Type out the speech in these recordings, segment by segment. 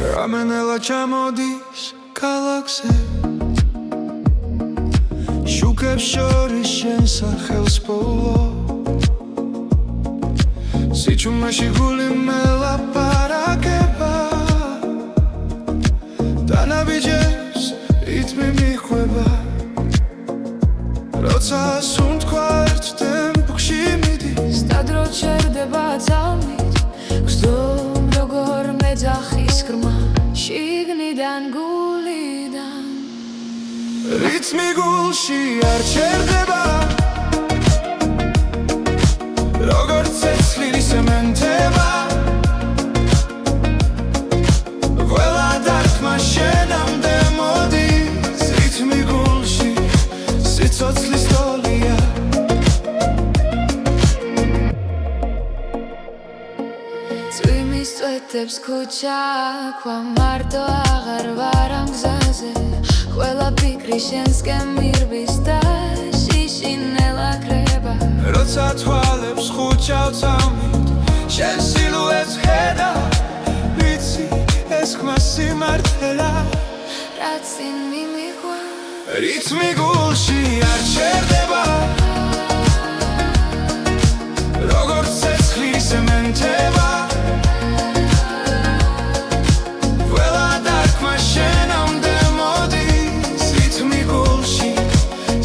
Რამენელა ჩამოდის ქალაქზე შუქებს შორის შენ სახელს ბოლო სიჩუმეში გული მელაპარაკება დანაბიჯებს რითმი მიხვება როცა სუნთქვა ერთ ტემპში მიდის სტადრო ჩერდება ძალმით გზდომ როგორ მეძახის ხრმა შიგნიდან გულიდან რითმი გულში არ ჩერდება როგორც ცეცხლი სემენტება ყველა დარტყმა შენამდე მოდის რითმი გულში სიცოცხლის ტოლია წვიმის წვეთებს ქუჩა ქვა მარტო აღარ ვარ ამ გზაზე ყველა ფიქრი შენსკენ მირბის და შიშინელა ქრება როცა თვალებს ხუჩავ წამით შენ სილუეტს ხედა ვიცი ეს ხმა სიმართლეა რაც წინ მიმიღვა რითმი გულში არ ჩერდება როგორც ცეცხლი სემენტება ყველა დარტყმა შენამდე მოდის რითმი გულში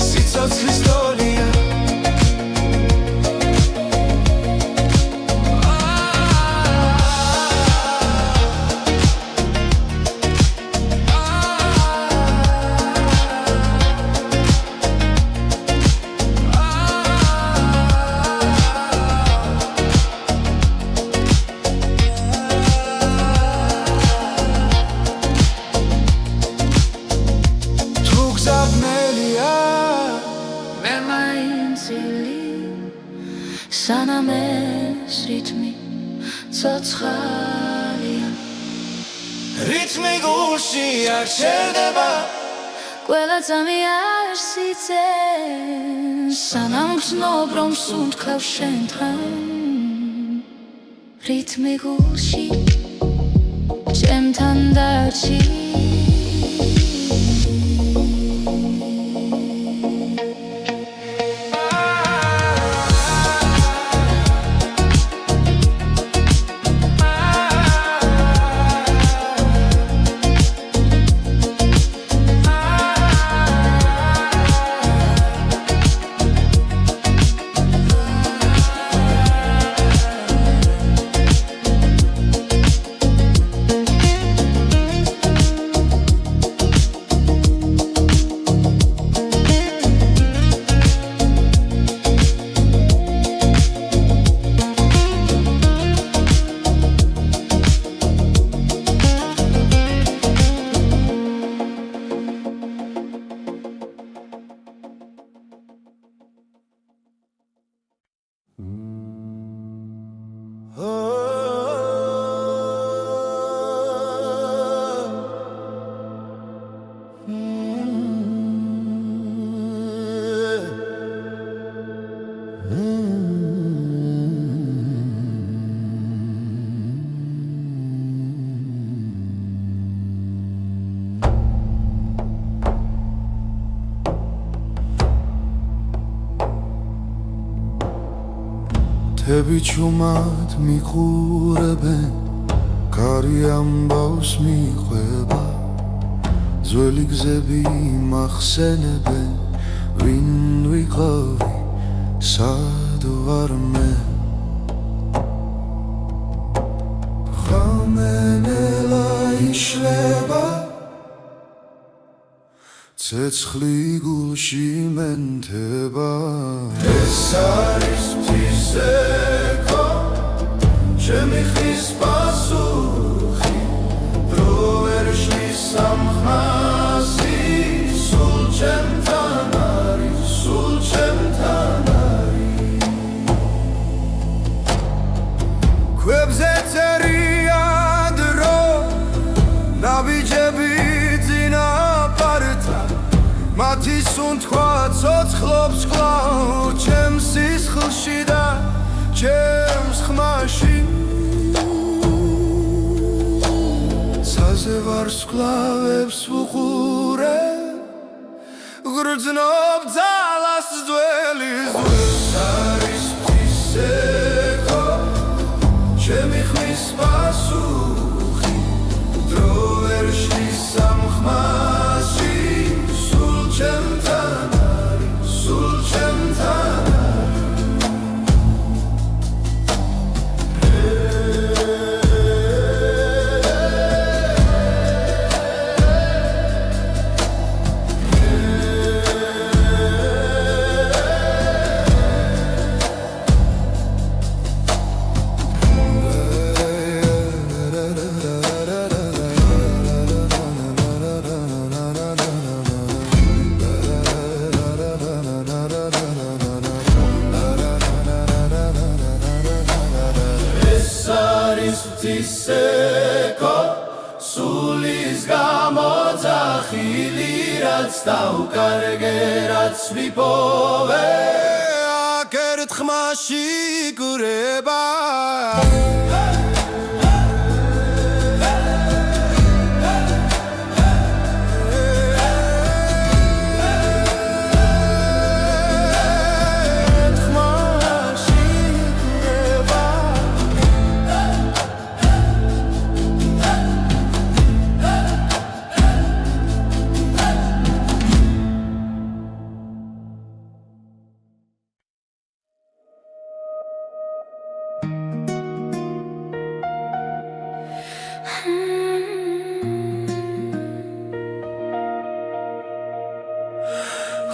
სიცოცხლის ტოლია სანამ ეს რითმი ცოცხალია რითმი გულში არ ჩერდება ყველა წამი არ სიცენ სანამ გრძნობ რომ სუნთქავ შენთან რითმი გულში ჩემთან დარჩი თები ჩუმად მიყურებენ კარი ამბავს მიყვება ძველი გზები მახსენებენ ვინ ვიყავი სად ვარ მე ხამენელა იშლება ცეცხლი გულში მენთება ეს არის ფისეკო ჩემი ხის პასუხი დრო ვერ შლის სამხმასი სულ ჩემთან არის სულ ჩემთან არის ვარსკვლავებს ვუყურე გრძნობ ძალას ძველის ეს არის ფისეკო ჩემი ხმის პასუხი დრო ვერ შლის ამ ხმაში სულ ჩემთან არის სულ ჩემთან Tiseko sulis gamodzachili rats daukarge rats vipove akert khmashi gureba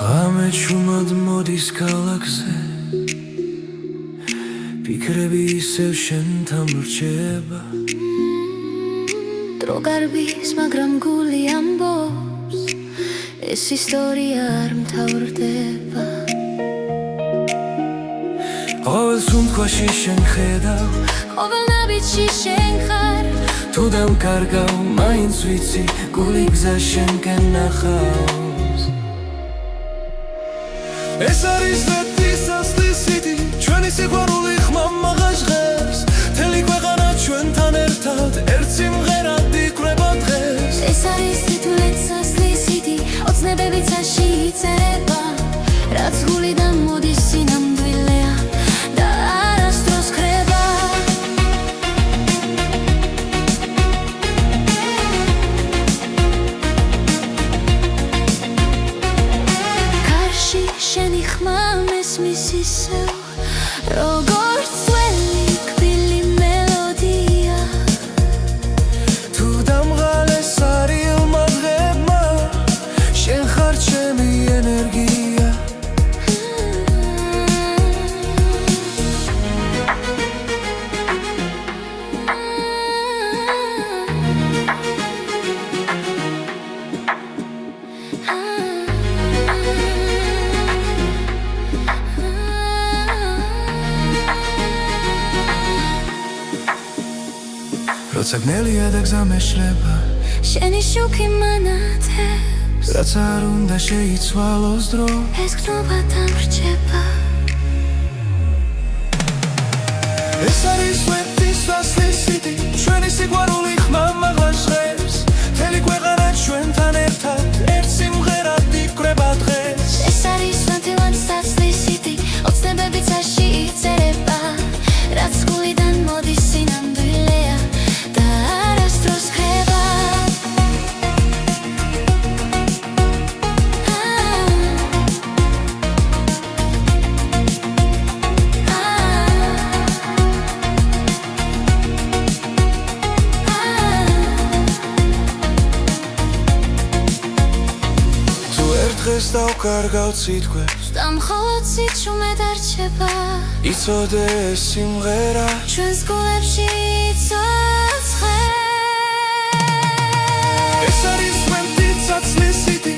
Ame chumad modis galakze Pikrebi isev shentam rcheba Dro garbis magram guli ambos Es istoria ar mtavrdeba Qovel sumtqvashi shen khedav Qovel nabitshi shen khar Tudam kargav mains vitsi guli gza shen kenakhav ეს არის ლეთის ასლისიდი ჩვენი სიყვარული ხმამა ღაშღებს მთელი ქვეყანა ჩვენთან ერთად ერთ სიმღერად იკვრება დღეს ეს არის ლეთის ასლისიდი ოცნებებით შეიწერება რაც გულიდან მოდის სინამდვილეა და არასდროს ხრება შენი ხმა მესმის ისევ როგორც ძველი კბილი მელოდია თუ დამღალეს არილმა დღებმა შენ ხარ ჩემი ენერგია როცა გნელია და გზა მეშლება შენი შუქი მანათებს რაც არ უნდა შეიცვალოს დრო ეს გნობა დამრჩება ეს არის ლეთის ასლისიდი ჩვენი სიყვარული ხმამა ღაშღებს მთელი ქვეყანა ჩვენთან ერთად ერთ სიმღერად იკვრება დღეს ეს არის ლეთის ასლისიდი ოცნებებით შეიწერება რაც გულიდან მოდის სინამდვილეა და არასდროს ხრება თუ ერთ დღეს დავკარგავ სიტყვებს და მხოლოდ სიჩუმე დარჩება იცოდე ეს სიმღერა ჩვენს გულებში იცოცხლებს ეს არის ლეთის ასლისიდი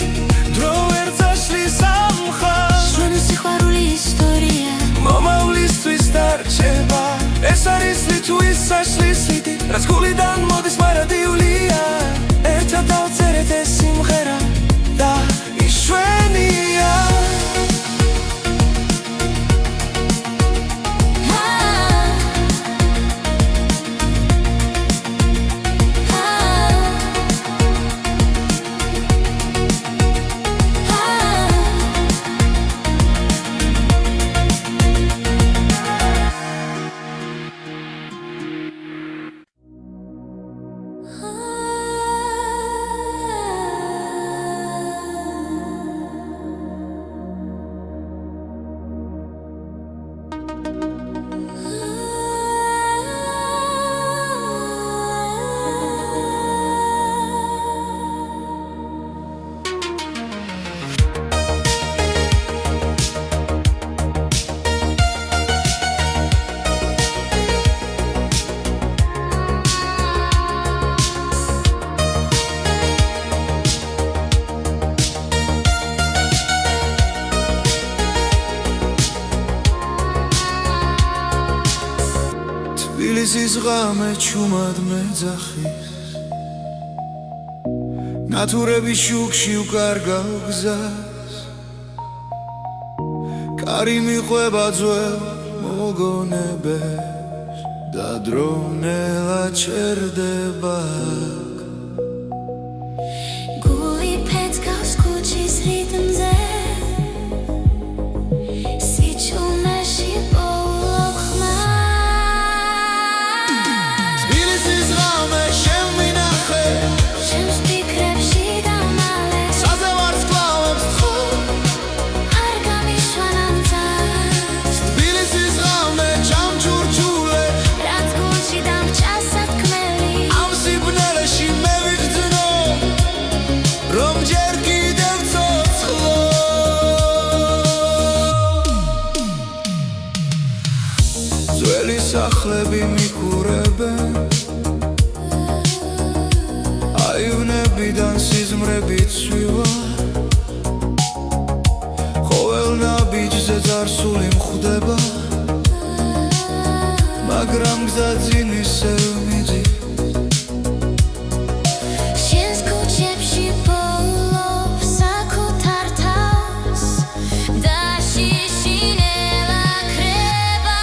დრო ვერ წაშლის ამ ხაზს ჩვენი სიყვარული ისტორია მომავლისთვის დარჩება ეს არის ლეთის ასლისიდი რაც გულიდან მოდის მარადიულია ერთად დავწერეთ ეს სიმღერა და იშვენია თბილისის ღამე ჩუმად მეძახის ნათურების შუქში უკარგავ გზას კარი მიყვება ძველ მოგონებებს და დრონელა ჩერდება გული ფეთქავს ქუჩის რიტმზე სიჩუმეში პოულობ ხმას თბილისის ღამე შემვინახე ჩემს ფიქრებში დამალე საზე ვარსკვლავებს თხო არ გამიშვან ამძარს თბილისის ღამე ჩამჩურჩულე რაც გულში დამჭა სათქმელი ამ სიბნელეში მე ვიგრძნო რომ ჯერ კიდევ ცოცხლო ძველი სახლები მიყურებენ აივნებიდან სიზმრები ცვივა ყოველ ნაბიჯზე წარსული მხვდება მაგრამ გზა წინ ისევ მიდის შენს ქუჩებში პოულობ საკუთარ თავს და შიშინელა ქრება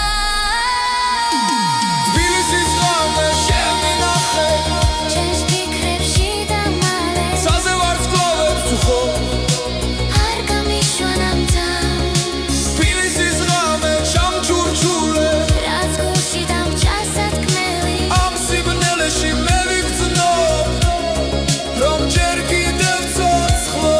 თბილისის ღამე შემვინახე ჩემს ფიქრებში დამალე საზე ვარსკვლავებს თხო არ გამიშვან ამძარს თბილისის ღამე ჩამჩურჩულე რაც გულში დამჭა სათქმელი ამ სიბნელეში მე ვიგრძნო რომ ჯერ კიდევ ცოცხლო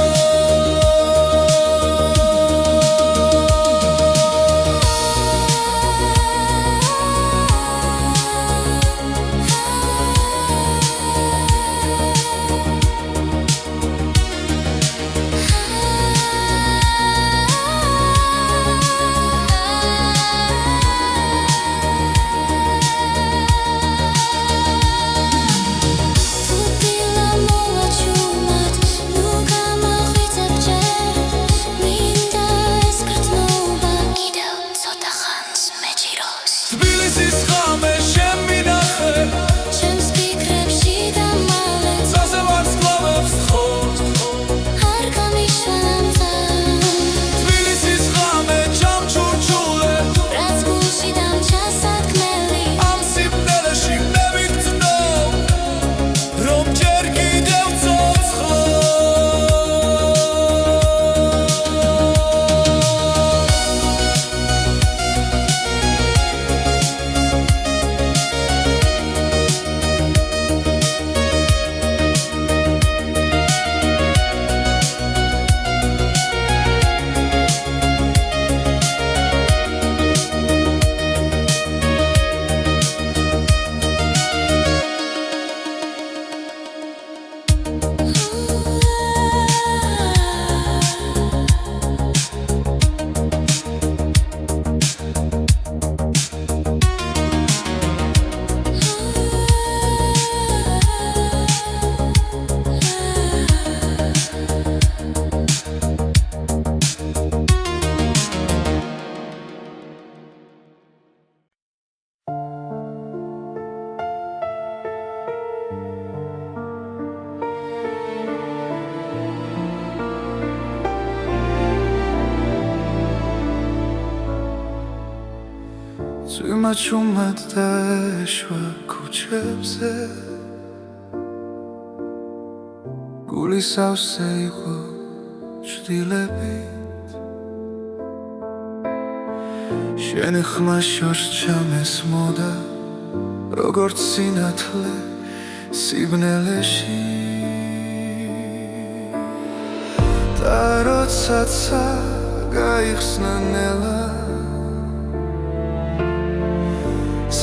თუთილა მოვა ჩუმად ნუ გამახვიცებ ჯერ მინდა ეს გრძნობა კიდევ ცოტა ხანს მეჭიროს თბილისის ღამე შემვინახე ჩემს ფიქრებში დამალე საზე ვარსკვლავებს თხო არ გამიშვან ამძარს თბილისის ღამე ჩამჩურჩულე რაც გულში დამჭა სათქმელი ამ სიბნელეში მე ვიგრძნო რომ ჯერ კიდევ ცოცხლო წვიმა ჩუმად დაეშვა ქუჩებზე გული სავსე იყო ჭრილებით შენი ხმა შორს ჩამესმოდა როგორც სინათლე სიბნელეში და როდესაც გაიხსნა ნელა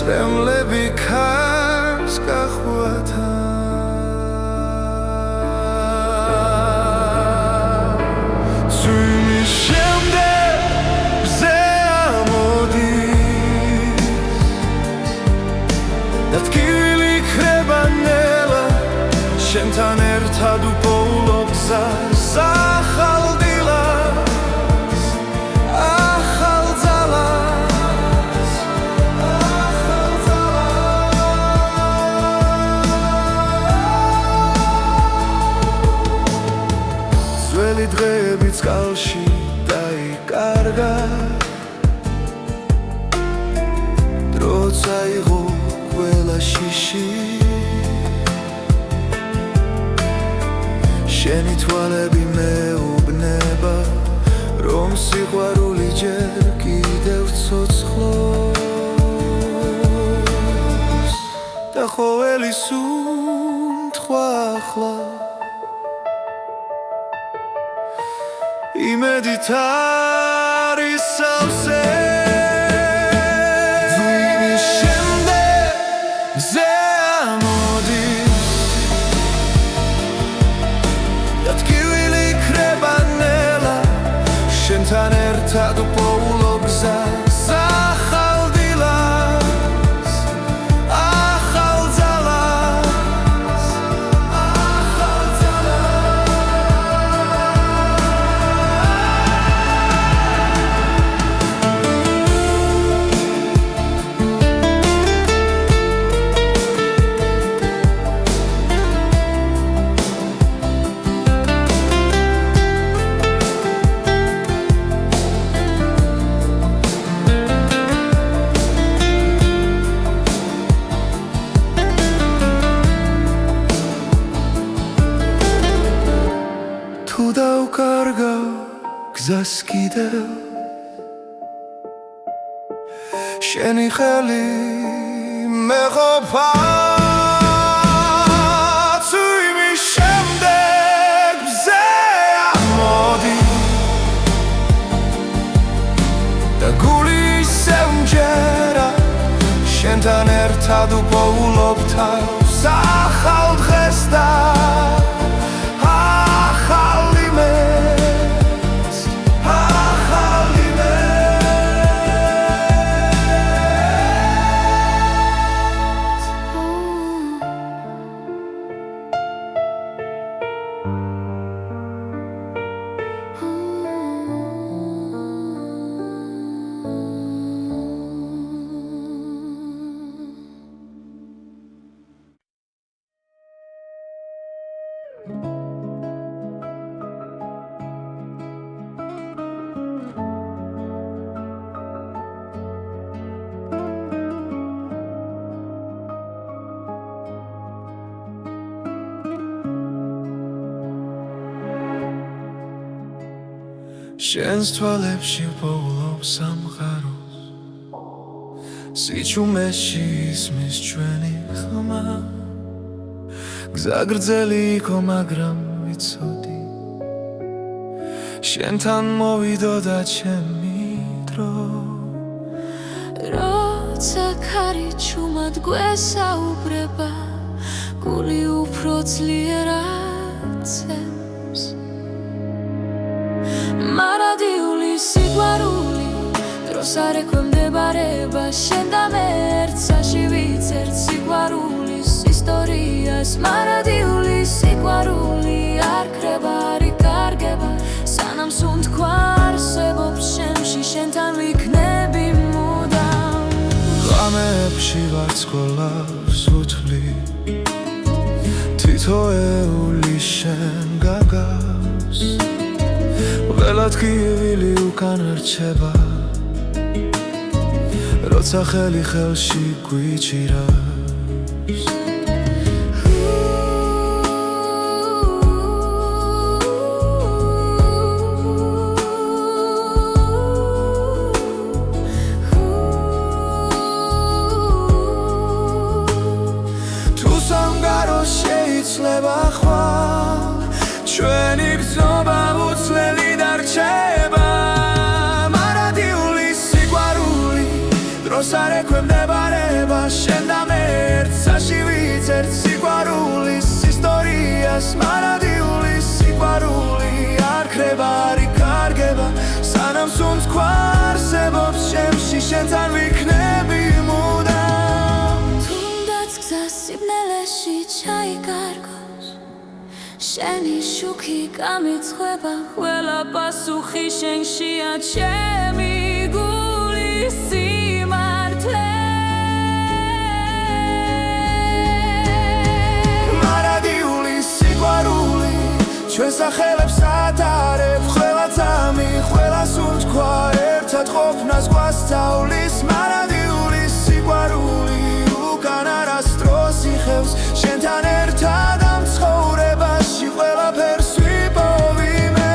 წრემლები ქარს გახვათა წვიმის შემდეგ მზე ამოდის და ტკივილი ქრება ნელა შენთან ერთად უპოულობ გზას ახალ დილას ახალ ძალას ძველი დღეები წყალში დაიკარგა დრო წაიღო ყველა შიში შენი თვალები მეუბნება რომ სიყვარული ჯერ კიდევ ცოცხლობს და ყოველი სუნთქვა ახლა იმედით არის სავსე ძვიმის შემდეგ მზე ამოდის და ტკივილი ქრება ნელა შენთან ერთად უპოულობ გზას ახალ დილას ახალ ძალას ახალ თუ დავკარგავ გზას კიდევ შენი ხელი მეყოფა წვიმის შემდეგ მზე ამოდის და გული ისევ მჯერა შენთან ერთად უპოულობ თავს ახალ დღეს და შენს თვალებში ვპოულობ სამყაროს სიჩუმეში ისმის ჩვენი ხმა გზა გრძელი იყო მაგრამ ვიცოდი შენთან მოვიდოდა ჩემი დრო როცა ქარი ჩუმად გვესაუბრება გული უფრო ძლიერად ცემს მარადიული სიყვარული დროს არ ექვემდებარება შენ და მე ერთსაში ვიცერთ სიყვარულის ისტორიას მარადიული სიყვარული არ ქრება არ იკარგება სანამ სუნთქვა არსებობს შემში შენთან ვიქნები მუდამ ღამეებში ვარცხოლავს უთვლი თითოეული შენ გაგავს ველად კივილი უკან რჩება როცა ხელი ხელში გვიჭირავს თუ სამგაროს შეიძლება ხვალ ჩვენი გზობა უცვლელი დარჩება მარადიული სიყვარული დროს არ ექვემდებარება შენ და მე ერთსაში ვიცერთ სიყვარულის ისტორიას მარადიულის სიყვარული არ ქრება არ იკარგება სანამ სუნთქვა არსებობს ჩემში შენთან ვიქნები მუდამ თუნდაც გზა სიბნელეში ჩაიკარგოს შენი შუქი გამიცხება ყველა პასუხი შენშია ჩემი გულის სიმართლე მარადიული სიყვარული ჩვენს სახელებს ატარებ ყველა წამი ყველა სუნთქვა ერთად ყოფნას გვასწავლის მარადიული სიყვარული უკან არასდროს იხევს შენთან ერთად ამ ცხოვრებაში ყველაფერს ვიპოვი მე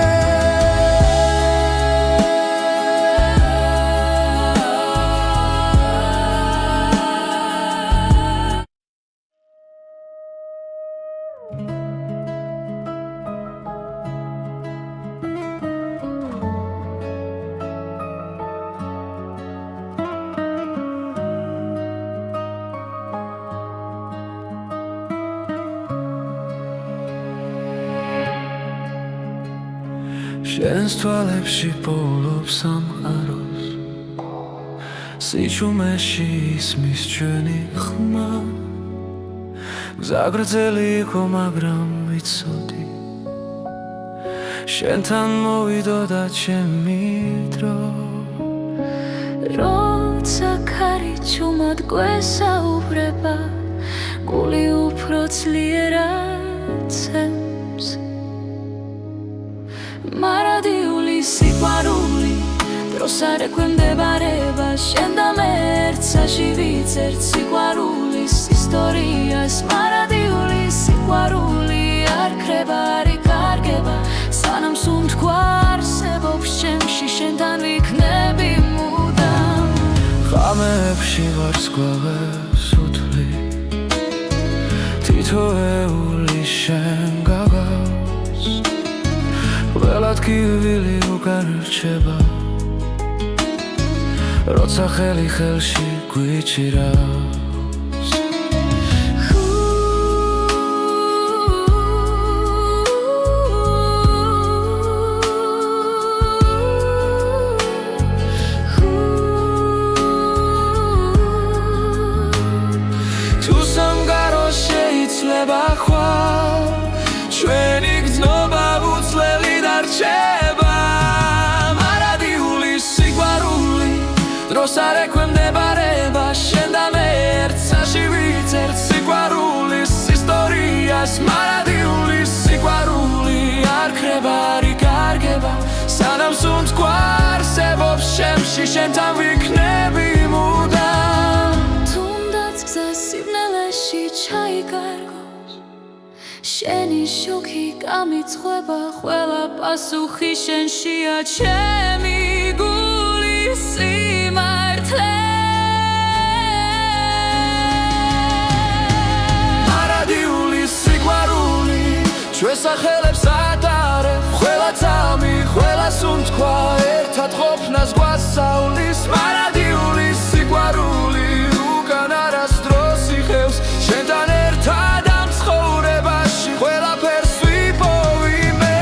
შენს თვალებში პოულობს სამყაროს სიჩუმეში ისმის ჩვენი ხმა გზა გრძელი იყო მაგრამ ვიცოდი შენთან მოვიდოდა ჩემი დრო როცა ქარი ჩუმად გვესაუბრება გული უფრო ძლიერად ცემს მარადიული სიყვარული დროს არ ექვემდებარება შენ და მე ერთსაში ვიცერთ სიყვარულის ისტორიას მარადიული სიყვარული არ ქრება არ იკარგება სანამ სუნთქვა არსებობს ჩემში შენთან ვიქნები მუდამ ღამეებში ვარსკვლავებს უთვლი თითოეული შენ გაგავს ყველა ტკივილი უკან რჩება როცა ხელი ხელში გვიჭირავს თუ სამგარო შეიძლება ხვალ ჩვენი გრძნობა უცვლელი დარჩება მარადიული სიყვარული დროს არ ექვემდებარება შენ და მე ერთსაში ვიცერთ სიყვარულის ისტორიას მარადიული სიყვარული არ ქრება არ იკარგება სანამ სუნთქვა არსებობს ჩემში შენთან ვიქნები მუდამ თუნდაც გზა სიბნელეში ჩაიკარგოს შენი შუქი გამიცხება ყველა პასუხი შენშია ჩემი გულის სიმართლე მარადიული სიყვარული ჩვენს სახელებს ატარებ ყველა წამი ყველა სუნთქვა ერთად ყოფნას გვასწავლის მარადიული სიყვარული უკან არასდროს იხევს შენთან ერთად ამ ცხოვრებაში ყველაფერს ვიპოვი მე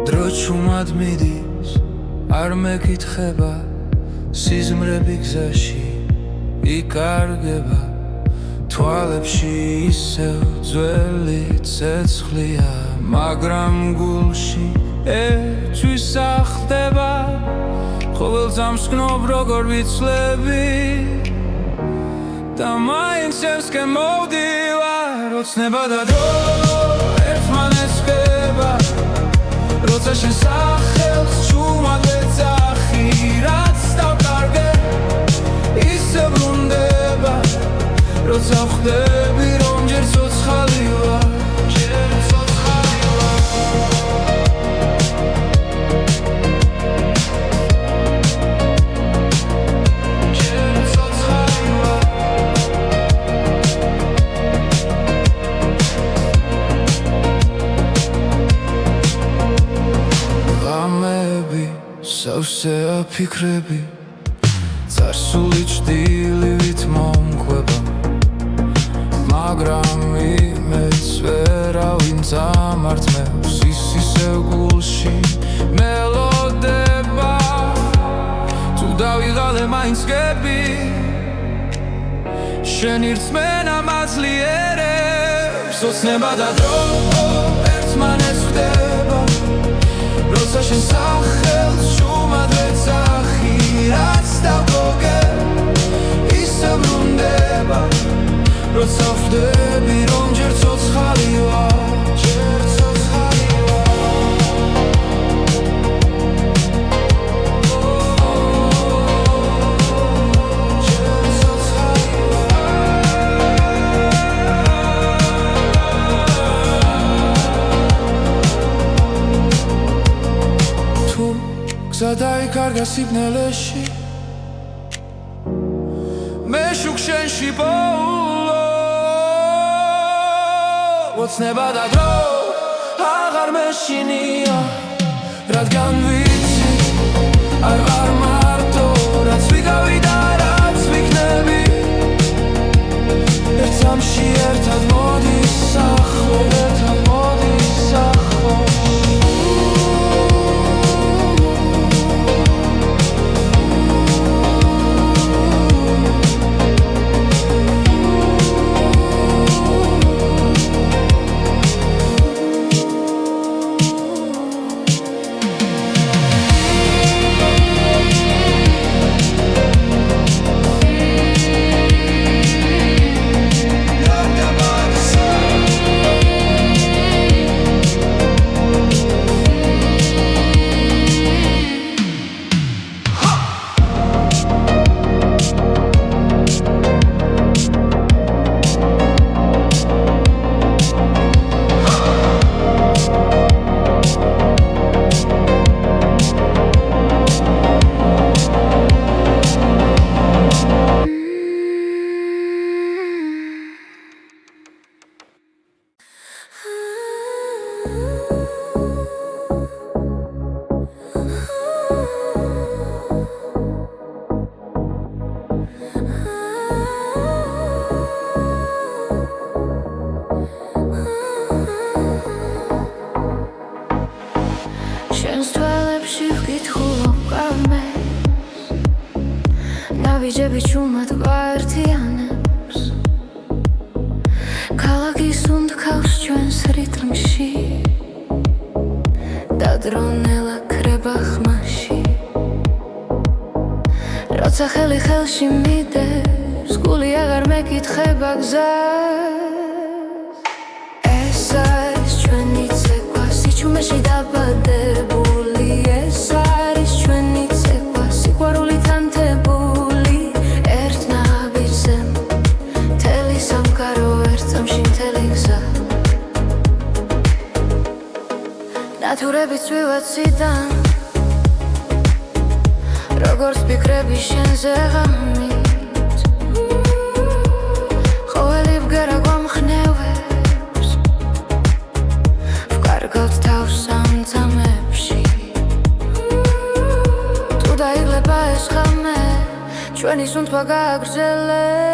დრო ჩუმად მიდის არ მეკითხება სიზმრები გზაში იკარგება თვალებში ისევ ძველი ცეცხლია მაგრამ გულში ერთვის ახდება ყოველ ძამს გნობ როგორ ვიცლები და მაინც ერთსკენ მოვდივარ ოცნება და დრო ერთმანეთს ხდება როცა შენ სახელს ჩუმად ეძახი რაც დავკარგე ისე ბრუნდება როცა ვხვდები რომ ჯერ ცოცხალი ვარ სავსე აფიქრები წარსული ჭდილივით მომკვება მაგრამ იმედს ვერავინ წამართმევს ის ისევ გულში მელოდება თუ დავიღალე მაინც გები შენი რწმენა მაძლიერებს ოცნება და დრო ერთმანეთს ხდება როცა შენ სახელს ჩუმად ეძახი რაც დავგოგე ისე ბრუნდება როცა ვხვდები რომ ჯერ ცოცხალი ვარ ჯერ ცოცხალი დაიკარგა სიბნელეში მე შუქ შენში ბოლო ოცნება და დრო აღარ მეშინია რადგან ვიცი არ ვარ მარტო რაც ვიგავი და რაც ვიქნები ერთ სამში ერთად მოდის ახლო ერთად მოდის ახლო ნავიჯები ჩუმად გვაერთიანებს ქალაქის უნდქავს ჩვენს რიტმში დადრონელა ქრება ხმაში როცა ხელი ხელში მიდევს გული აღარ მეკითხება გზას ეს არის ჩვენი ცეკვა სიჩუმეში დაბადებული ეს არის ჩვენი ცეკვა სიყვარულით ანთებული ერთ ნაბიჯზე მთელი სამყარო ერთ წამში მთელი გზა ნათურებით ვივაციდან როგორც ფიქრები შენზე ღამით ყოველი ბგერა გვამხნევებს ვკარგავთ თავს ამ წამებში თუ დაიღლება ეს ღამე ჩვენი სუნთქვა გააგრძელებს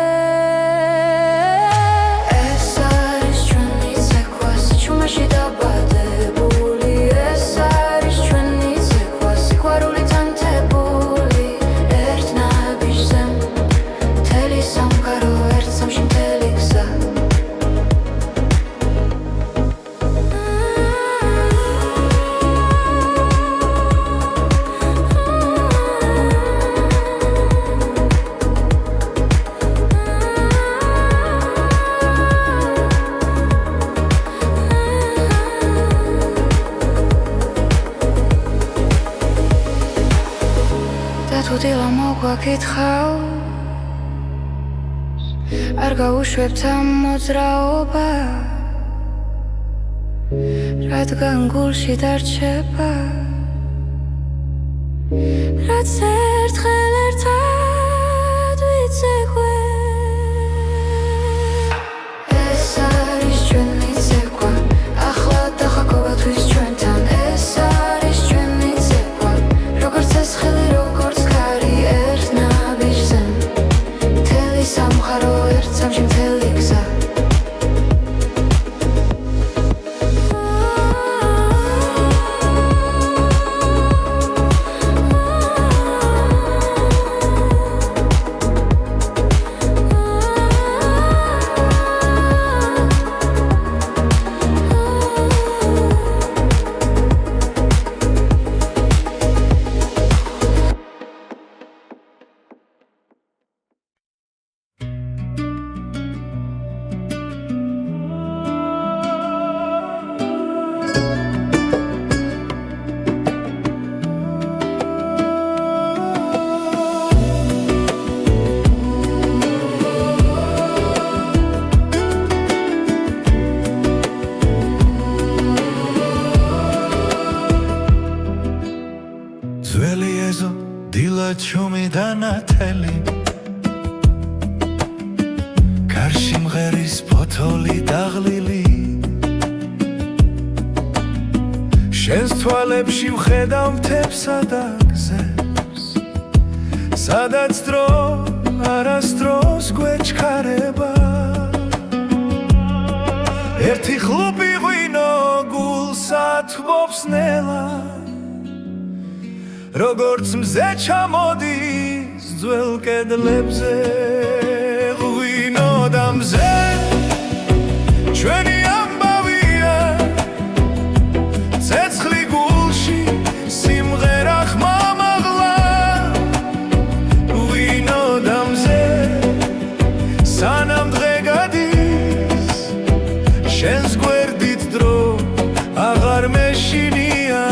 ეს არის ჩვენი ცეკვა სიჩუმეში დაბადებული ეს არის ჩვენი ცეკვა სიყვარულით ანთებული ერთ ნაბიჯზე მთელი სამყარო ერთ წამში მთელი გზა გვაკითხავს არ გაუშვებთ ამ მოძრაობას რადგან გულში დარჩება რაც ერთხელ ერთად ვიცეკვე ეს არის ჩვენი ცეკვა ახლა დახაკობათვის ჩვენთან ეს არის ჩვენი ცეკვა როგორც ეს ხელი როგორც ქარი ერთ ნაბიჯზე მთელი სამყარო ერთ სამში მთელი გზა ჩუმი დანათელი კარში მღერის ფოთოლი დაღლილი შენს თვალებში ვხედავ მთებსა და გზებს სადაც დრო არასდროს გვეჩქარება ერთი ხლუპი ღვინო გულსა თბობს ნელა როგორც მზე ჩამოდის ძველ კედლებზე ღვინო და მზე ჩვენი ამბავია ცეცხლი გულში სიმღერა ხმამაღლა ღვინო და მზე სანამ დღე გადის შენს გვერდით დრო აღარ მეშინია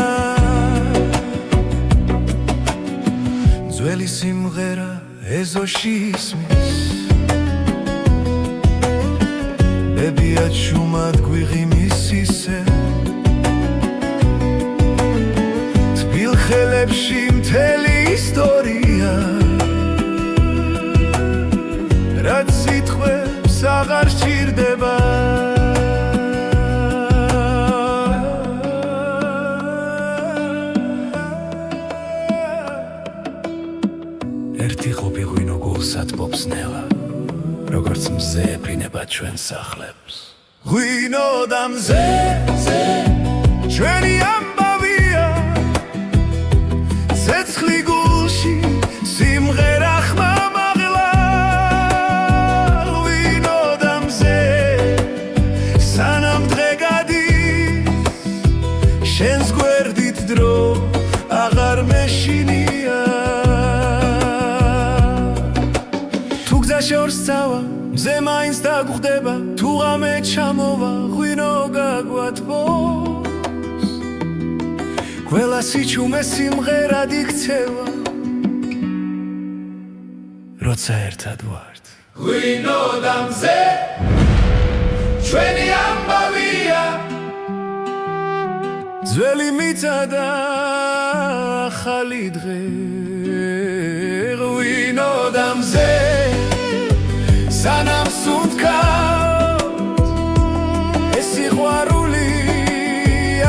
ძველი სიმღერა ეზოში ისმის ებია ჩუმად გვიღიმის ისე თბილ ხელებში მთელი ისტორია რაც სიტყვებს აღარ სჭირდება ერთი ხლუპი ღვინო გულსა თბობს ნელა როგორც მზე ეფრინება ჩვენს სახლებს ღვინო და მზე ჩვენი ამბავია ცეცხლი გულში სიმღერა ხმამაღლა ღვინო და მზე სანამ დღე გადის შენს გვერდით დრო აღარ მეშინია შორს წავა მზე მაინც დაგხვდება თუ ღამე ჩამოვა ღვინო გაგვათბობს ყველა სიჩუმე სიმღერად იქცევა როცა ერთად ვართ ღვინო და მზე ჩვენი ამბავია ძველი მიწა და ახალი დღე ღვინო და მზე სანამ სუნთქავთ ეს სიყვარული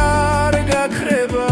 არ გაქრება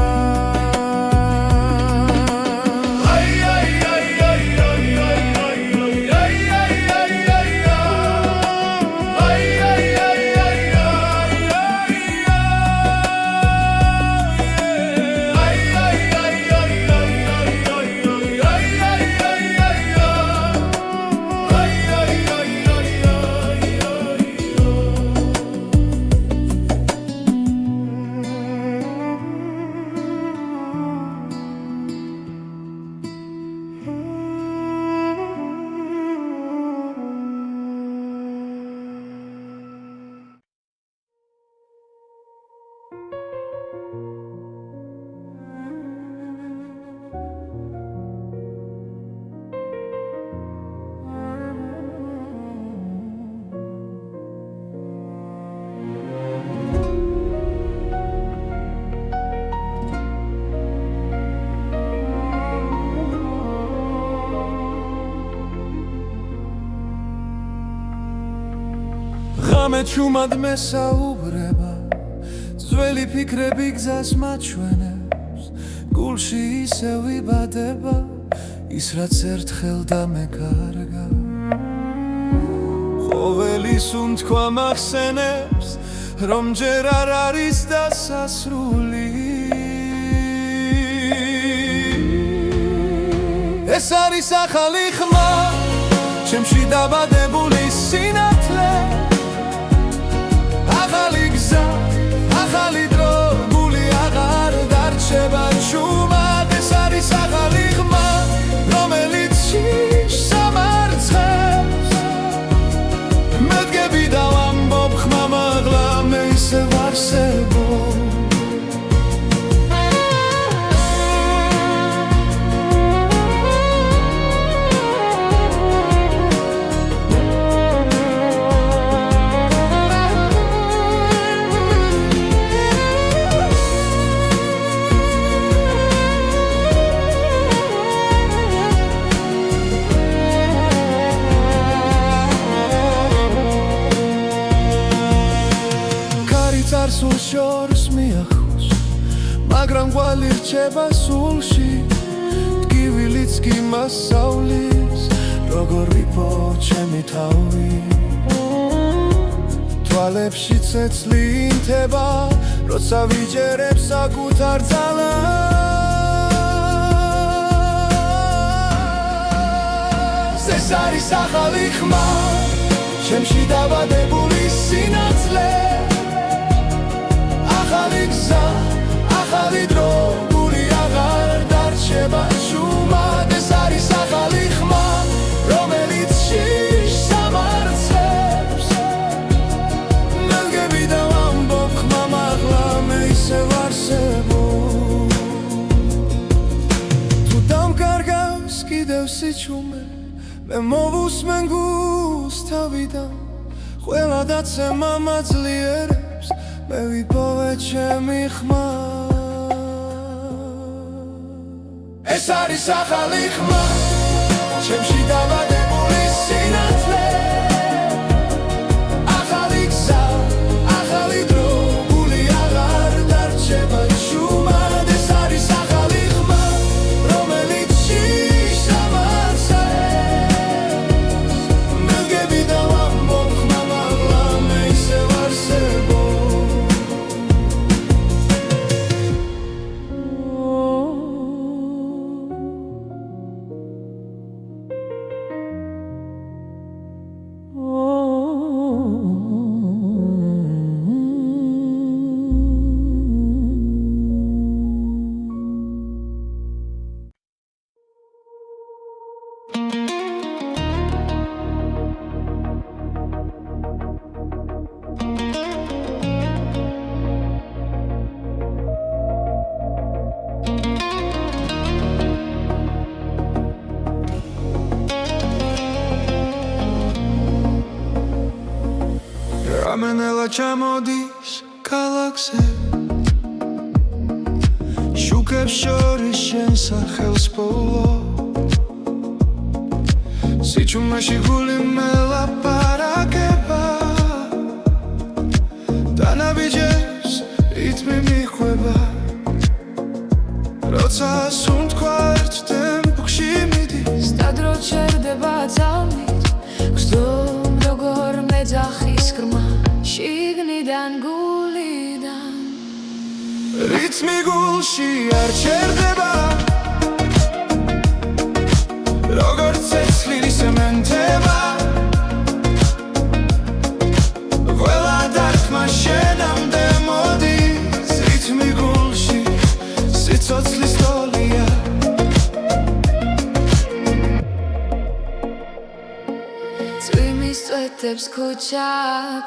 ღამე ჩუმად მესაუბრება ძველი ფიქრები გზას მაჩვენებს გულში ისევ იბადება ის რაც ერთხელ დამეკარგა ყოველი სუნთქვა მახსენებს რომ ჯერ არ არის დასასრული ეს არის ახალი ხმა ჩემში დაბადებული სინათლე ახალი გზა ახალი დრო გული აღარ დარჩება ჩუმად ეს არის ახალი ხმა რომელიც შიშს ამარცხებს მე დგები და ვამბობ ხმა მაღლა მე ისევ არსებობ სულ შორს მიახოს მაგრამ ყვალი რჩება სულში ტკივილიც კი მასავლის როგორ ვიპო ჩემი თავი თვალებში ცეცლი ინთება როცა ვიჯერებ საკუთარ ძალას ეს არის ახალი ხმა ჩემში დაბადებული სინათლე ახალი გზა, ახალი დრო, გული აღარ დარჩება ჩუმად ეს არის ახალი ხმა, რომელიც შიშს ამარცხებს მე დგები და ვამბობ ხმა მაღლა მე ისევ არსებობ თუ დამკარგავს კიდევ სიჩუმე მე მოვუსმენ გულს თავიდან ყველა დაცემა მაძლიერებს მე ვიპოვე ჩემი ხმა ეს არის ახალი ხმა ჩემში დაბადებული სინათლე ახალი გზა ახალი დრო გული აღარ დარჩება ჩუმად ეს არის ახალი ხმა რომელიც შიშს ამარცხებს მე დგები და ვამბობ ხმა მაღლა მე ისევ არსებობ Ramenela ჩამოდის ქალაქზე შუქებს შორის შენ სახელს პოულო სიჩუმეში გული მელაპარაკება დანაბიჯებს რითმი მიხვება როცა სუნთქვა ერთ ტემპში მიდის სტადრო ჩერდება ძალით გზდომ როგორ მეძახის ღრმა შიგნიდან გულიდან რითმი გულში არ ჩერდება როგორც ცეცხლი სემენტება ყველა დარტყმა შენამდე მოდის რითმი გულში სიცოცხლის ტოლია წვიმის წვეთებს ქუჩა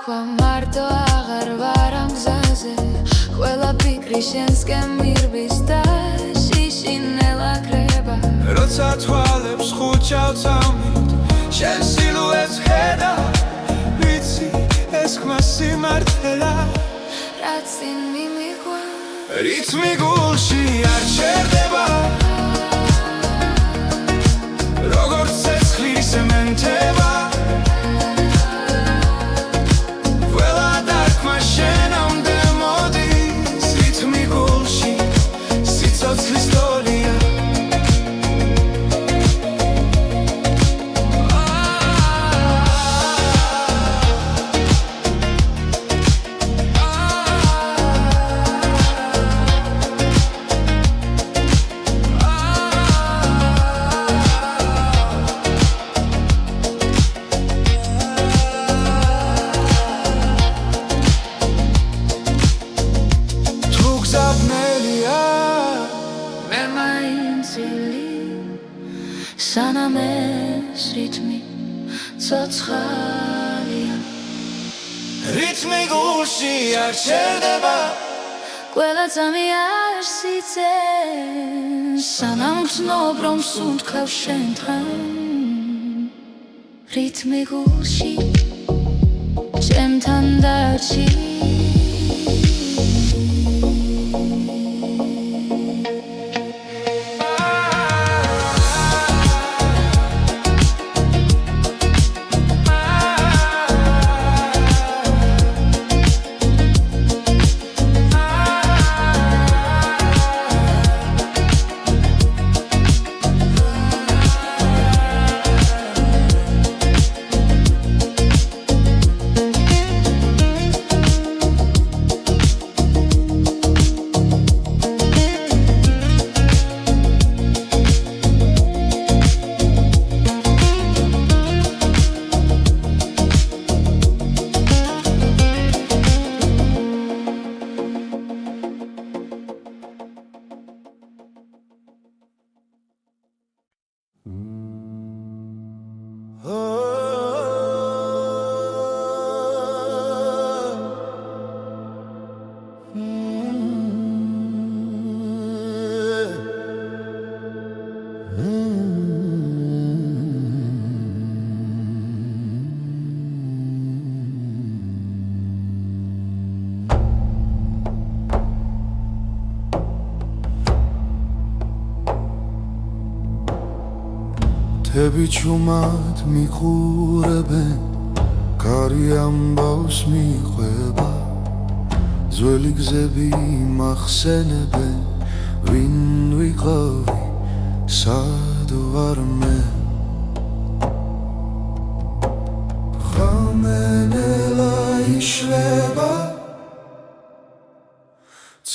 ქვა მარტო აღარ ვარ ამ გზაზე ყველა ფიქრი შენსკენ მირბის და შიშინელა ქრება როცა თვალებს ხუჩავ წამით შენ სილუეტს ხედა ვიცი ეს ხმა სიმართლეა რაც წინ მიმიღვა რითმი გულში არ ჩერდება როგორც ცეცხლი სემენტება რითმი ცოცხალია რითმი გულში არ ჩერდება ყველა ძამი არ სიძენ სანამ ვცნობ რომ სუნთქავ შენთან რითმი გულში ჩემთან დარჩი თები ჩუმად მიყურებენ კარი ამბავს მიყვება ძველი გზები მახსენებენ ვინ ვიყავი სად ვარ მე ხამენელა იშვება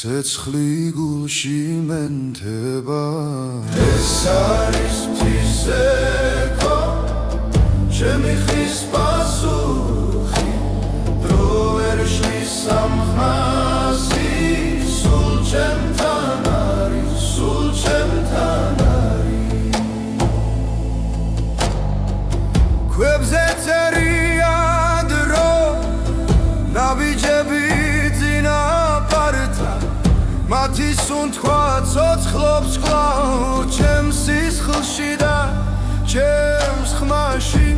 ცეცხლი გულში მენთება ეს არის ფთისეკო ჩემი ხის პასუხი დრო ვერ შლის სამხმასი სულ ჩემთან არის სულ ჩემთან არის ქვებზე წერია დრო ნაბიჯები მათი სუნთქვა ცოცხლობს კვლავ ჩემს სისხლში და ჩემს ხმაში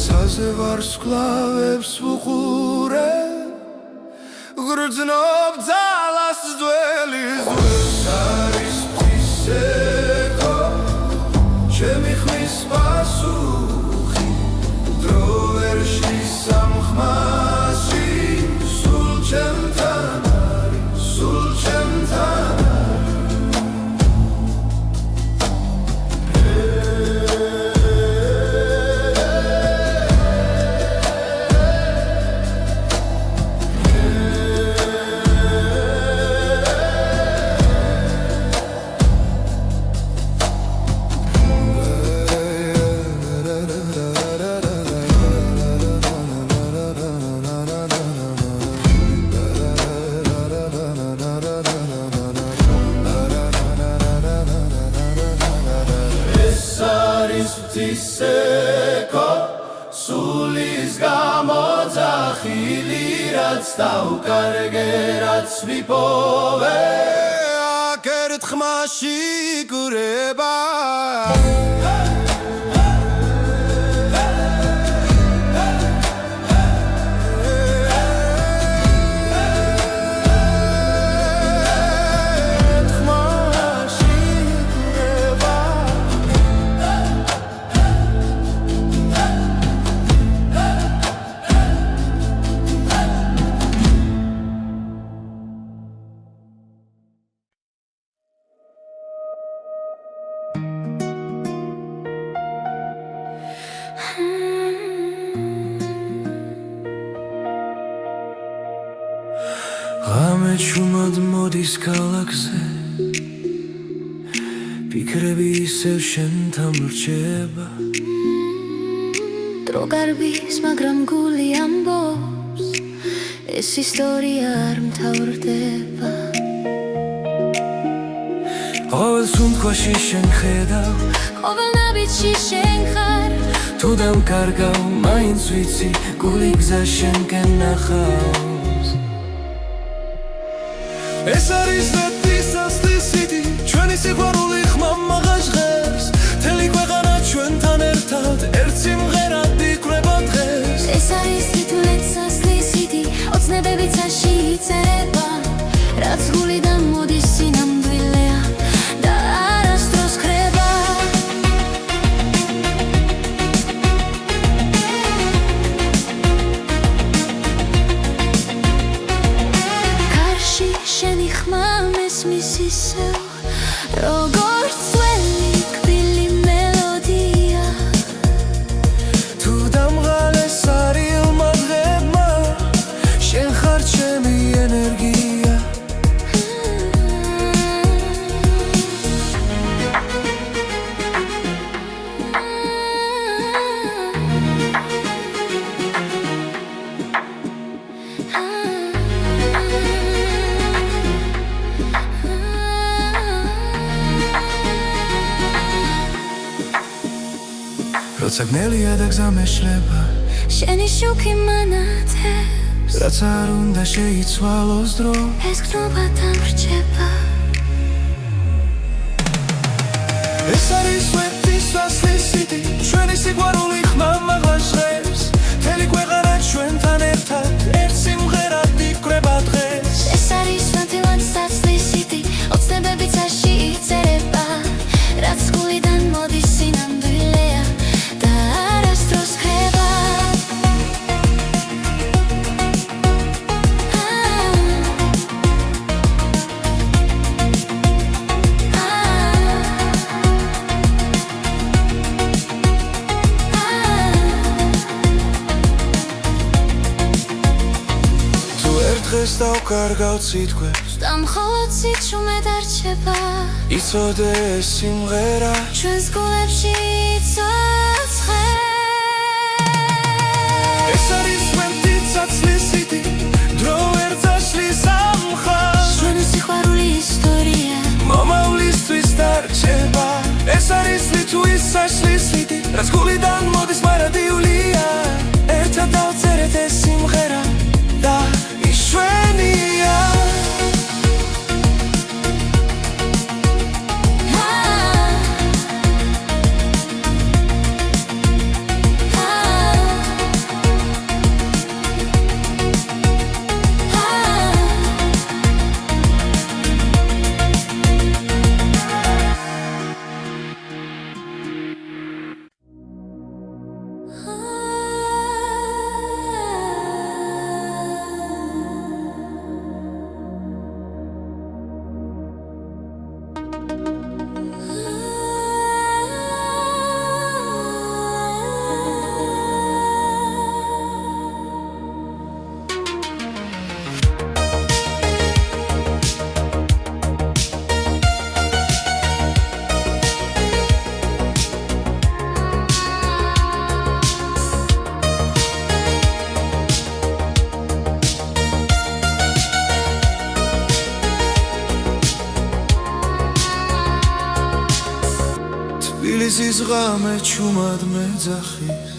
ცაზე ვარსკვლავებს ვუყურებ გრძნობ ძალას ძველი ზღვებს არის ფთისეკო ჩემი ხმის პასუხი დრო ვერ შლის სამხმასი ჩემთან არის სულ ჩემთან ფთისეკო სულის გამოძახილი რაც დავკარგე რაც ვიპოვე აქ ერთხმაში გურება ღამე ჩუმად მოდის ქალაქზე ფიქრები ისევ შენთან რჩება დრო გარბის მაგრამ გული ამბობს ეს ისტორია არ მთავრდება ყოველ სუნთქვაში შენ ხედავ ყოველ ნაბიჯში შენ ხარ თუ დამკარგავ მაინც ვიცი გული გზა შენკენ ნახავს ეს არის რატისასლის სიტი ჩვენი სიყვარული ხმამაღა ჟღერს მთელი ქვეყანა ჩვენთან ერთად ერთ სიმღერად იკვრება დღეს ეს არის რიტმლეცასლის სიტი ოცნებები ცაში იწერება რაც გულიდან მოდის სინამდვილეა და არასდროს ხრება კარში შენი ხმა მესმის ისევ როგორც ძველი კბილი მელოდია თუ დამღალეს არილმა დღებმა შენ ხარ ჩემი ენერგია როცა გნელია და გზა მეშლება შენი შუქი მანათებს რაც არ უნდა შეიცვალოს დრო ეს გრძნობა დამრჩება ეს არის რატისასლის სიტი ჩვენი სიყვარული ხმამაღლა ჟღერს მთელი ქვეყანა ჩვენთან ერთად ერთ სიმღერად იკვრება დღეს ეს არის რატისასლის სიტი ოცნებები ცაში იწერება რაც გულიდან მოდის სინამდვილეა და არასდროს ხრება თუ ერთ დღეს დავკარგავ სიტყვებს და მხოლოდ სიჩუმე დარჩება იცოდე ეს სიმღერა ჩვენს გულებში იცოცხლე ეს არის რატისასლის სიტი დრო ვერ წაშლის ამ მხარს ჩვენი სიყვარული ისტორია მომავლისთვის დარჩება ეს არის რატისასლის სიტი რაც გულიდან მოდის მარადიულია ერთად დავწერეთ ეს სიმღერა და იშვენია თბილისის ღამე ჩუმად მეძახის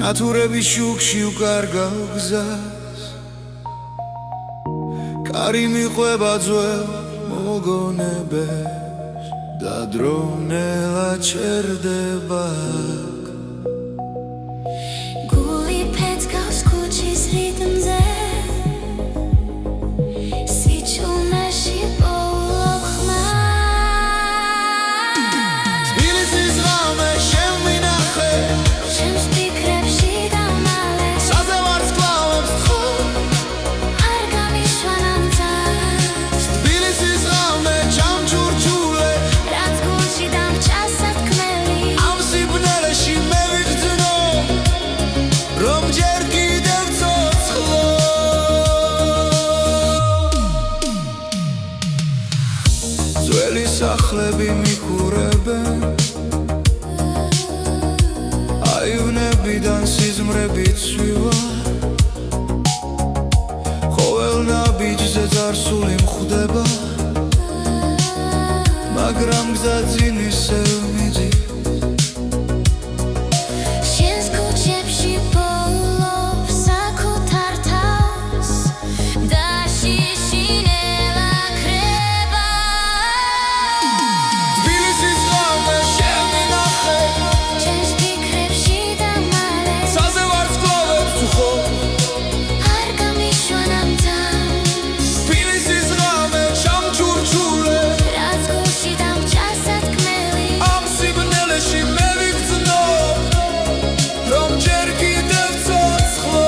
ნათურების შუქში უკარგავ გზას კარი მიყვება ძველ მოგონებებს და დრონელა ჩერდება გული ფეთქავს ქუჩის რიტმზე სიჩუმეში პოულობ ხმა თბილისის ღამე შენ მინახე შენს ფიქრებში დამალე საძე ვარსკვლავებს თხო არ გამიშვან ამძარს თბილისის ღამე ჩამჩურჩულე რაც გულში დამჭა სათქმელი ამ სიბნელეში მე ვიგრძნო რომ ჯერ კიდევ ცოცხლო ძველი სახლები მიყურებენ აივნებიდან სიზმრები ცვივა ყოველ ნაბიჯზე წარსული მხვდება წინისევ მიდი შენს ქუჩებში ბოლობს საკუთარ თავს და შიშინელა ქრება თბილისის ღამე შენ მინახე ჩემს ფიქრებში და მალე ცაზე ვარსკვლავებს უხო არ გამიშვან ამ თავს თბილისის ღამე ჩამჩურჩულე რაც გულში დამჭა სათქმელი ამ სიბნელეში მე ვიგრძნო რომ ჯერ კიდევ ცოცხლო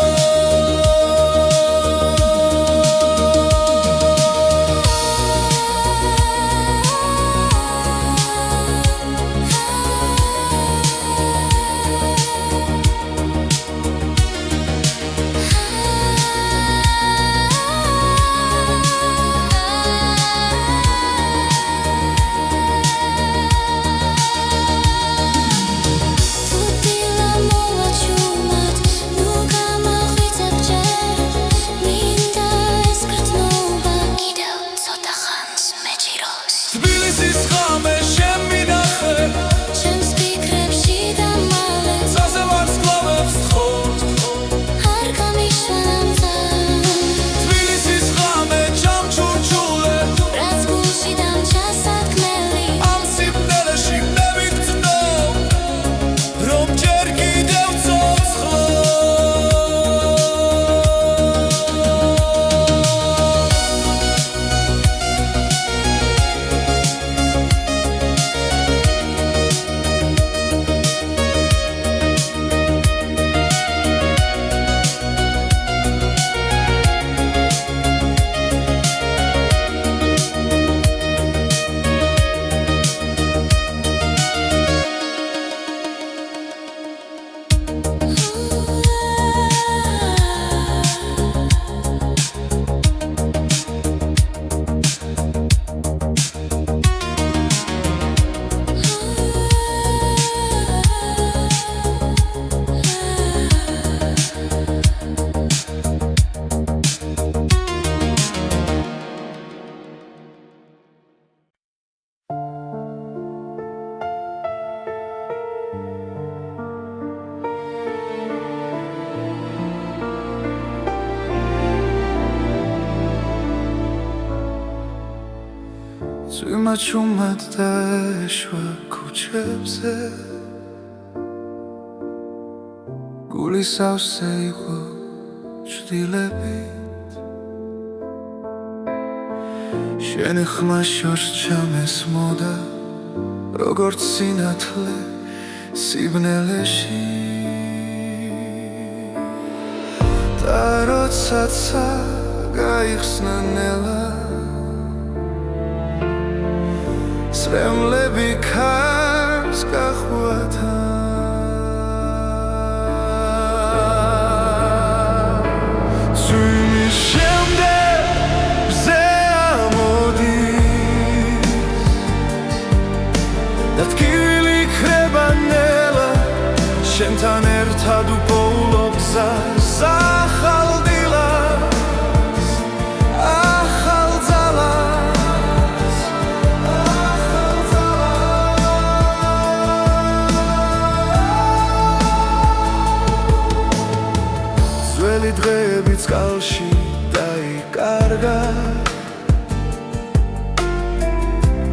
თუ დილა მოვაჩუმად ნუ გამახვიცებ ჯერ მინდა ეს გრძნობა კიდევ ცოტა ხანს მეჭიროს თბილისის ღამე შენ მინახე ჩემს ფიქრებში და მალე ცაზე ვარსკვლავებს თხო არ გამიშვან ამ თავს თბილისის ღამე ჩამჩურჩულე რაც გულში დამჭა სათქმელი ამ სიბნელეში მე ვიგრძნო რომ ჯერ კიდევ ცოცხლო წვიმაჩუმად დაეშვა ქუჩებზე გული სავსე იყო ჭდილებით შენი ხმა შორს ჩამესმოდა როგორც სინათლე სიბნელეში და როდესაც გაიხსნა ნელა სრემლები ქარს გახვათა წვიმის შემდეგ მზე ამოდის და ტკივილი ქრება ნელა შენთან ერთად უპოულო გზას ახალ დილას ახალ ძალას ძველი დღეები წყალში დაიკარგა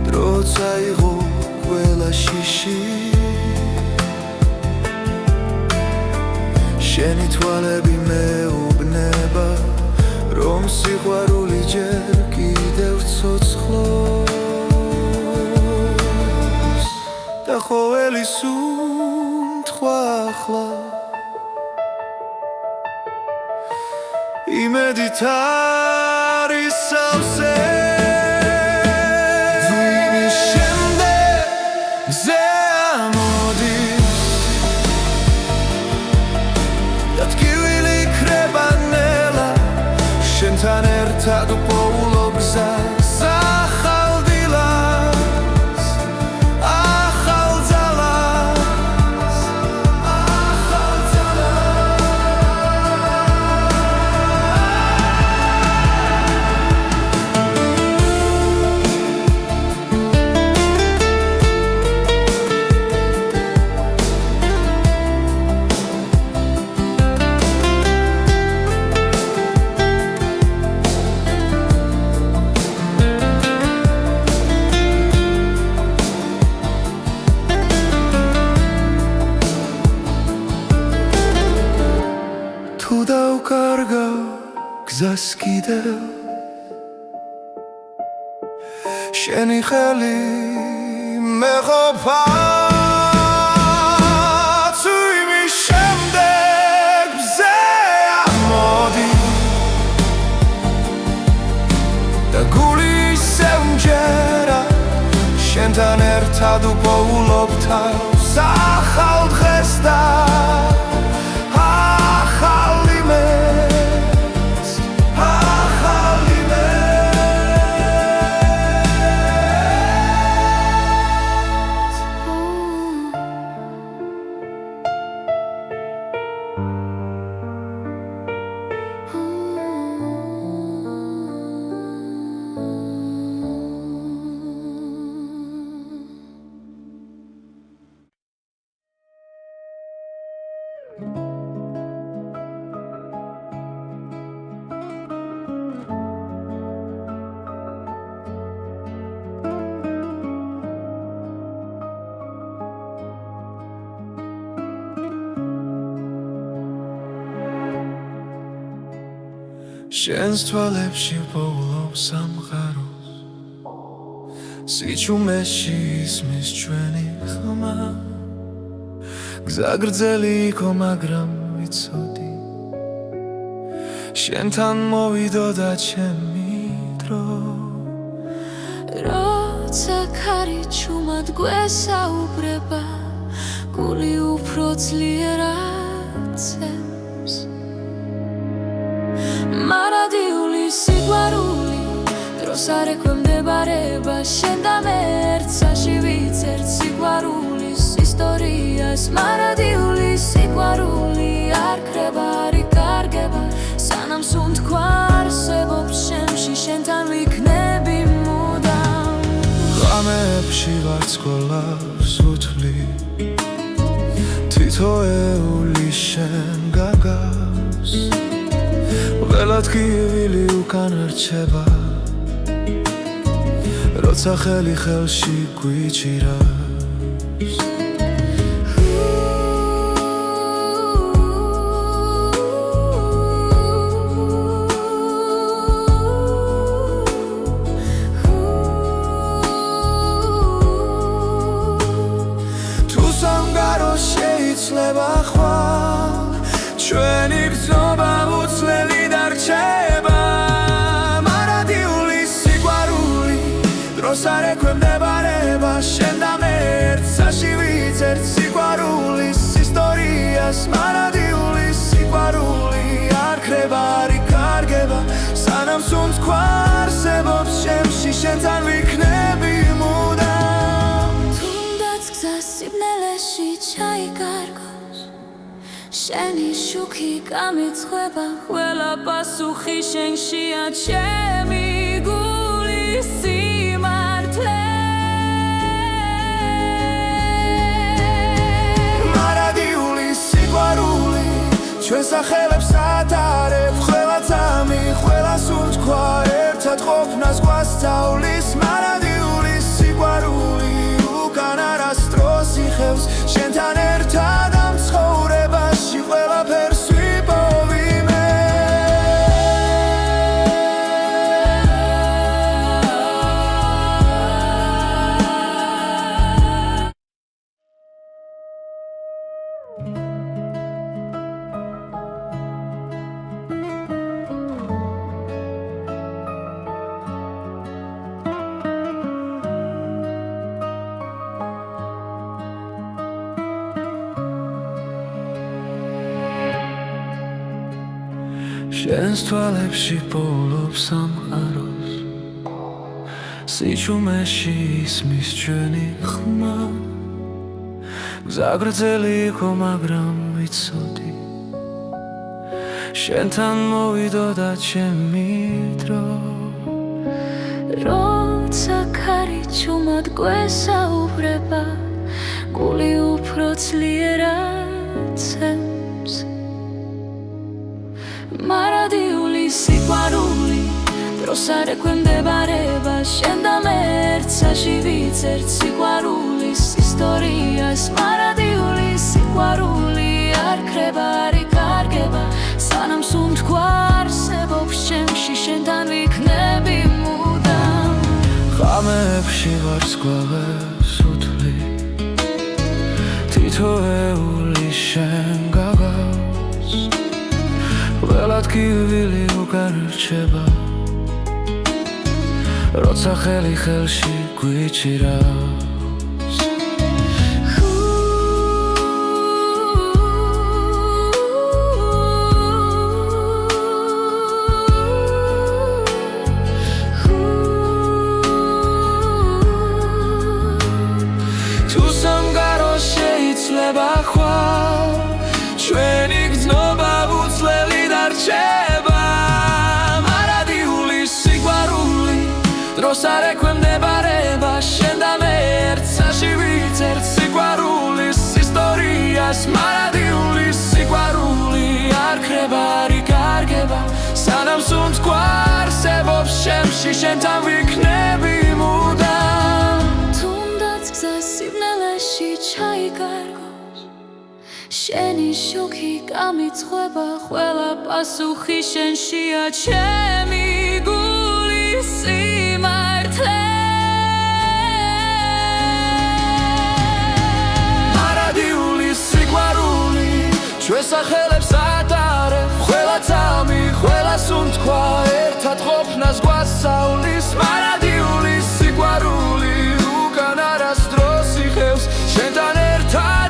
დროც აიღო ყველა შიში შენი თვალები მეუბნება რომ სიყვარული ჯერ კიდევ ცოცხლობს და ყოველი სუნთქვა ახლა იმედით არის სავსე ძვიმის შემდეგ მზე ამოდის და ტკივილი ქრება ნელა შენთან ერთად უპოულო გზას ახალ დილას ახალ ძალას ახალ ძალას გზას კიდევ შენი ხელი მეყოფა თუ იმის შემდეგ მზე ამოდი და გული ისევ მჯერა შენთან ერთად უპოულობ თავს ახალ დღეს და შენს თვალებში პოულობ სამყაროს სიჩუმეში ისმის ჩვენი ხმა გზა გრძელი იყო მაგრამ ვიცოდი შენთან მოვიდოდა ჩემი დრო როცა ქარი ჩუმად გვესაუბრება გული უფრო ძლიერად ცემს მარადიული სიყვარული დროს არ ექვემდებარება შენ და მე ერთსაში ვიცერთ სიყვარულის ისტორიას მარადიული სიყვარული არ ქრება არ იკარგება სანამ სუნთქვა არსებობს შემში შენთან ვიქნები მუდამ ღამეებში ვარცხოლავს უთვლი თითოეული შენ გაგავს ველად გივილი უკან რჩება როცა ხელი ხელში გვიჭირავს თუ სამგარო შეიცლება ხვალ ჩვენი გზნობა უცვლელი დარჩება მარადიული სიყვარული დროს არ ექვემდებარება შენ და მე ერთსაში ვიცერთ სიყვარულის ისტორიას მარადიული სიყვარული არ ქრება არ იკარგება სანამ სუნთქვა არსებობს შემში შენთან ვიქნები მუდამ თუნდაც გზა სიბნელეში ჩაიკარგოს შენი შუქი გამიცხება ყველა პასუხი შენშია ჩემი გულის სიმართლე მარადიული სიყვარული ჩვენ სახელებს ატარებ ყველა წამი ყველა სუნთქვა ერთად ყოფნას გვასწავლის მარადიული სიყვარული უკან არასდროს იხევს შენთან ერთად ამ ცხოვრებაში ყველაფერს ვიპოვი მე შენს თვალებში პოულობ სამყაროს სიჩუმეში ისმის ჩვენი ხმა გზა გრძელი იყო მაგრამ ვიცოდი შენთან მოვიდოდა ჩემი დრო როცა ქარი ჩუმად გვესაუბრება გული უფრო ძლიერად ცემს მარადიული სიყვარული დროს არ ექვემდებარება შენ და მე ერთსაში ვიცერთ სიყვარულის ისტორიას მარადიული სიყვარული არ ქრება არ იკარგება სანამ სუნთქვა არსებობს სიყვარს გვაღებს უთვლი თითოეული შენ გაგავს ყველა ტკივილი უკან რჩება როცა ხელი ხელში გვიჭირავს ჩვენი გრძნობა უცვლელი დარჩება მარადიული სიყვარული დროს არ ექვემდებარება შენ და მე ერთსაში ვიცერთ სიყვარულის ისტორიას მარადიული სიყვარული არ ქრება არ იკარგება სანამ სუნთ გვარსებობს შემში შენთან ვიქნები მუდამ თუნდაც გზა სიბნელეში ჩაიკარგო შენი შუქი გამიწხვება ყველა პასუხი შენშია ჩემი გულის სიმართლე მარადიული სიყვარული ჩვენს სახელებს ატარებ ყველა წამი ყველა სუნთქვა ერთად ყოფნას გვასწავლის მარადიული სიყვარული უკან არასდროს იხევს შენთან ერთად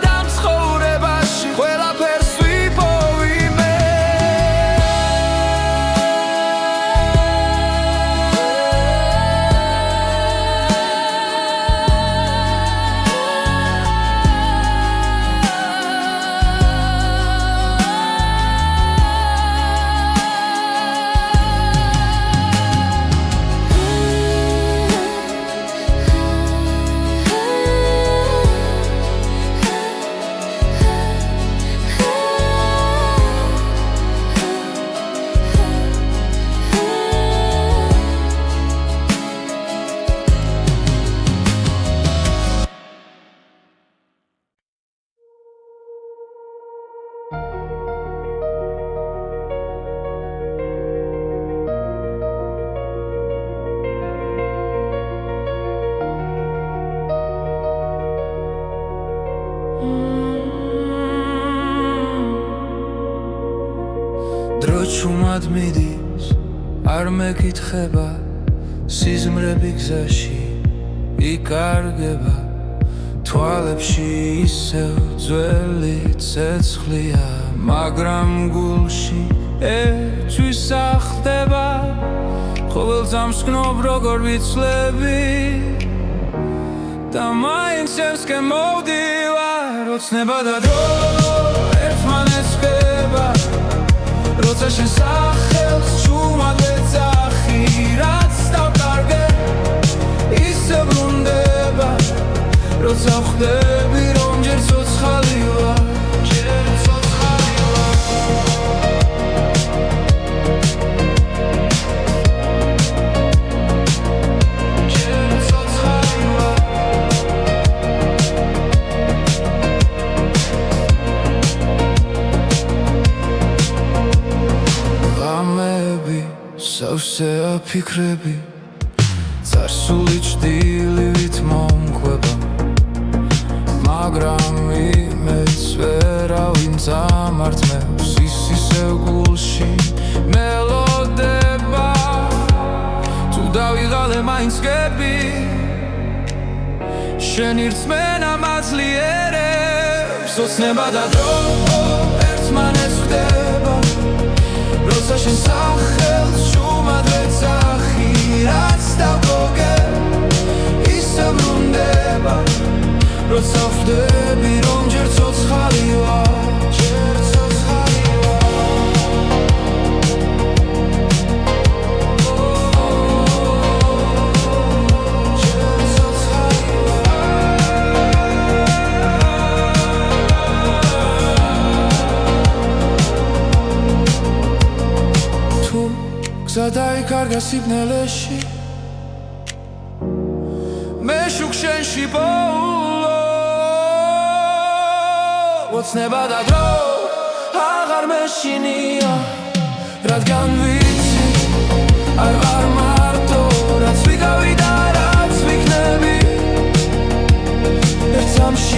დრო ჩუმად მიდის არ მეკითხება სიზმრები გზაში იკარგება თვალებში ისევ ძველი ცეცხლია მაგრამ გულში ერთვის ახდება ყოველ წამს გნობ როგორ ვიცლები და მაინც შენსკენ მოვდივარ ოცნება და დრო ერთმანეთს ხდება როცა შენ სახელს ჩუმად ვეძახი რაც დავკარგე ისე ბრუნდება როცა ხვდები რომ ჯერ ცოცხალი ვარ სავსე აფიქრები წარსული ჭდილივით მომყვება მაგრამ იმედს ვერავინ წამართმევს ის ისევ გულში მელოდება თუ დავიღალე მაინც გები შენი რწმენა მაძლიერებს ოცნება და დრო ერთმანეთს ხდება როცა შენ სახელს ჩუმად ვეძახი რაც დავკარგე ისე ბრუნდება როცა ხვდები რომ ჯერ ცოცხალი ვარ გზა დაიკარგა სიბნელეში მე შუქ შენში პოულო ოცნება და დრო აღარ მეშინია რადგან ვიცი არ ვარ მარტო რაც ვიგავი და რაც ვიქნები ღამში